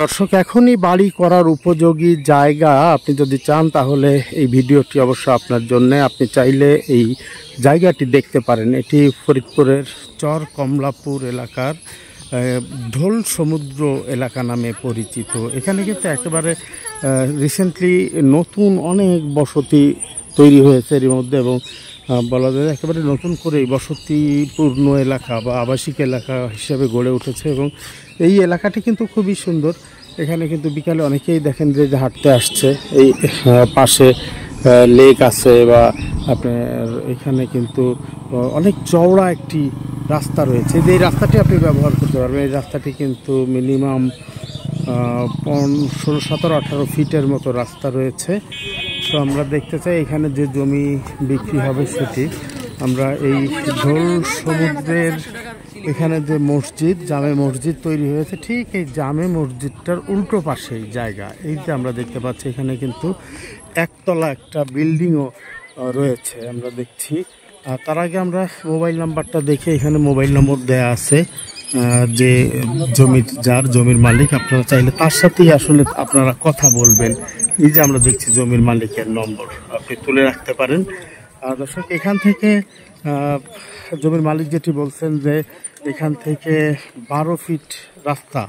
দর্শক, এখনই বাড়ি করার উপযোগী জায়গা আপনি যদি চান তাহলে এই ভিডিওটি অবশ্য আপনার জন্য। আপনি চাইলে এই জায়গাটি দেখতে পারেন। এটি ফরিদপুরের চর কমলাপুর এলাকার ঢোল সমুদ্র এলাকা নামে পরিচিত। এখানে কিন্তু একেবারে রিসেন্টলি নতুন অনেক বসতি তৈরি হয়েছে এর মধ্যে, এবং বলা যায় একেবারে নতুন করে বসতিপূর্ণ এলাকা বা আবাসিক এলাকা হিসেবে গড়ে উঠেছে। এবং এই এলাকাটি কিন্তু খুবই সুন্দর। এখানে কিন্তু বিকালে অনেকেই দেখেন যে হাঁটতে আসছে। এই পাশে লেক আছে, বা আপনার এখানে কিন্তু অনেক চওড়া একটি রাস্তা রয়েছে। যে এই রাস্তাটি আপনি ব্যবহার করতে পারবেন। এই রাস্তাটি কিন্তু মিনিমাম 16, 17, 18 ফিটের মতো রাস্তা রয়েছে। তো আমরা দেখতে চাই এখানে যে জমি বিক্রি হবে সেটি। আমরা এই ঢোল সমুদ্রের এখানে যে মসজিদ, জামে মসজিদ তৈরি হয়েছে, ঠিক এই জামে মসজিদটার উল্টো পাশেই জায়গা। এই যে আমরা দেখতে পাচ্ছি এখানে কিন্তু একতলা একটা বিল্ডিংও রয়েছে আমরা দেখছি। তার আগে আমরা মোবাইল নাম্বারটা দেখে, এখানে মোবাইল নম্বর দেয়া আছে যে যার জমির মালিক, আপনারা চাইলে তার সাথেই আসলে আপনারা কথা বলবেন। এই যে আমরা দেখছি জমির মালিকের নম্বর আপনি তুলে রাখতে পারেন। দর্শক, এখান থেকে জমির মালিক যেটি বলছেন যে এখান থেকে 12 ফিট রাস্তা,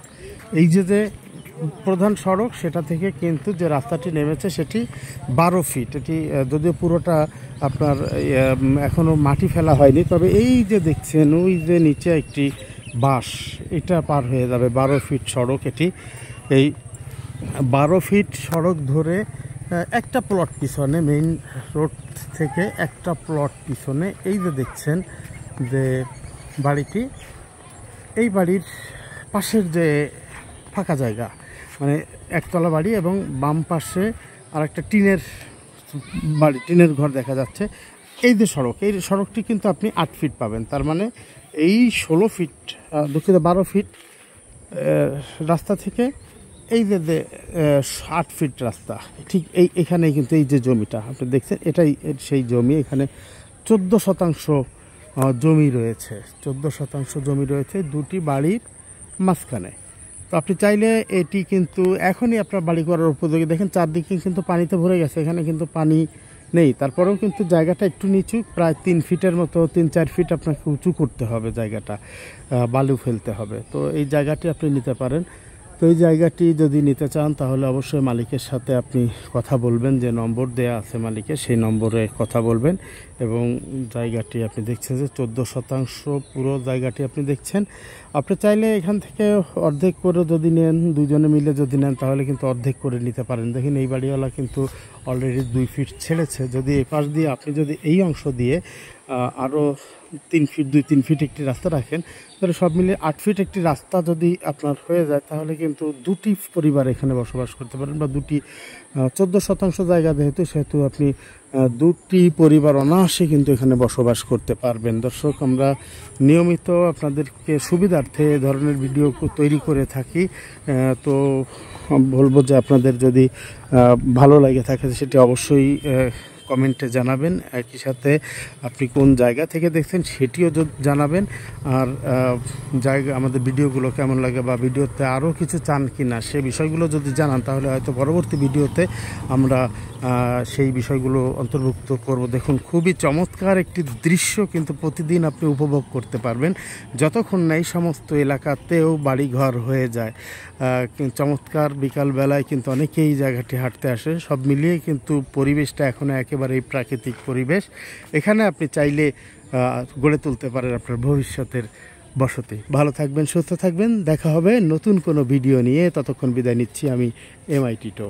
এই যে প্রধান সড়ক সেটা থেকে কিন্তু যে রাস্তাটি নেমেছে সেটি 12 ফিট। এটি যদিও পুরোটা আপনার এখনও মাটি ফেলা হয়নি, তবে এই যে দেখছেন ওই যে নিচে একটি বাস, এটা পার হয়ে যাবে 12 ফিট সড়ক। এটি এই 12 ফিট সড়ক ধরে একটা প্লট পিছনে, মেইন রোড থেকে একটা প্লট পিছনে এই যে দেখছেন যে বাড়িটি, এই বাড়ির পাশের যে ফাঁকা জায়গা, মানে একতলা বাড়ি এবং বাম পাশে আর একটা টিনের বাড়ি, টিনের ঘর দেখা যাচ্ছে। এই যে সড়ক, এই সড়কটি কিন্তু আপনি 8 ফিট পাবেন। তার মানে এই 16 ফিট, দুঃখিত 12 ফিট রাস্তা থেকে এই যে 8 ফিট রাস্তা, ঠিক এখানেই কিন্তু এই যে জমিটা আপনি দেখছেন এটাই সেই জমি। এখানে 14 শতাংশ জমি রয়েছে, 14 শতাংশ জমি রয়েছে দুটি বাড়ির মাঝখানে। তো আপনি চাইলে এটি কিন্তু এখনই আপনার বাড়ি করার উপযোগী। দেখেন চারদিকে কিন্তু পানিতে ভরে গেছে, এখানে কিন্তু পানি নেই। তারপরেও কিন্তু জায়গাটা একটু নিচু, প্রায় 3 ফিটের মতো, 3-4 ফিট আপনাকে উঁচু করতে হবে জায়গাটা, বালু ফেলতে হবে। তো এই জায়গাটি আপনি নিতে পারেন। তো এই জায়গাটি যদি নিতে চান তাহলে অবশ্যই মালিকের সাথে আপনি কথা বলবেন, যে নম্বর দেয়া আছে মালিকের সেই নম্বরে কথা বলবেন। এবং জায়গাটি আপনি দেখছেন যে 14 শতাংশ পুরো জায়গাটি আপনি দেখছেন। আপনি চাইলে এখান থেকে অর্ধেক করে যদি নেন, দুজনে মিলে যদি নেন তাহলে কিন্তু অর্ধেক করে নিতে পারেন। দেখেন এই বাড়িওয়ালা কিন্তু অলরেডি 2 ফিট ছেড়েছে। যদি এই পাশ দিয়ে আপনি যদি এই অংশ দিয়ে আরও 3 ফিট, 2-3 ফিট একটি রাস্তা রাখেন, তাহলে সব মিলিয়ে 8 ফিট একটি রাস্তা যদি আপনার হয়ে যায় তাহলে কিন্তু দুটি পরিবার এখানে বসবাস করতে পারেন, বা দুটি 14 শতাংশ জায়গা সেহেতু আপনি দুটি পরিবার অনায়াসে কিন্তু এখানে বসবাস করতে পারবেন। দর্শক, আমরা নিয়মিত আপনাদেরকে সুবিধার্থে এ ধরনের ভিডিও তৈরি করে থাকি। তো বলবো যে আপনাদের যদি ভালো লাগে থাকে সেটি অবশ্যই কমেন্টে জানাবেন। একই সাথে আপনি কোন জায়গা থেকে দেখছেন সেটিও জানাবেন। আর জায়গা আমাদের ভিডিওগুলো কেমন লাগে, বা ভিডিওতে আরও কিছু চান কি না সে বিষয়গুলো যদি জানান তাহলে হয়তো পরবর্তী ভিডিওতে আমরা সেই বিষয়গুলো অন্তর্ভুক্ত করব। দেখুন, খুবই চমৎকার একটি দৃশ্য কিন্তু প্রতিদিন আপনি উপভোগ করতে পারবেন যতক্ষণ না এই সমস্ত এলাকাতেও বাড়িঘর হয়ে যায়। চমৎকার বিকালবেলায় কিন্তু অনেকেই এই জায়গাটি হাঁটতে আসে। সব মিলিয়ে কিন্তু পরিবেশটা এখনও একেবারেই প্রাকৃতিক পরিবেশ। এখানে আপনি চাইলে গড়ে তুলতে পারেন আপনার ভবিষ্যতের বসতি। ভালো থাকবেন, সুস্থ থাকবেন। দেখা হবে নতুন কোনো ভিডিও নিয়ে। ততক্ষণ বিদায় নিচ্ছি আমি, MI টিটো।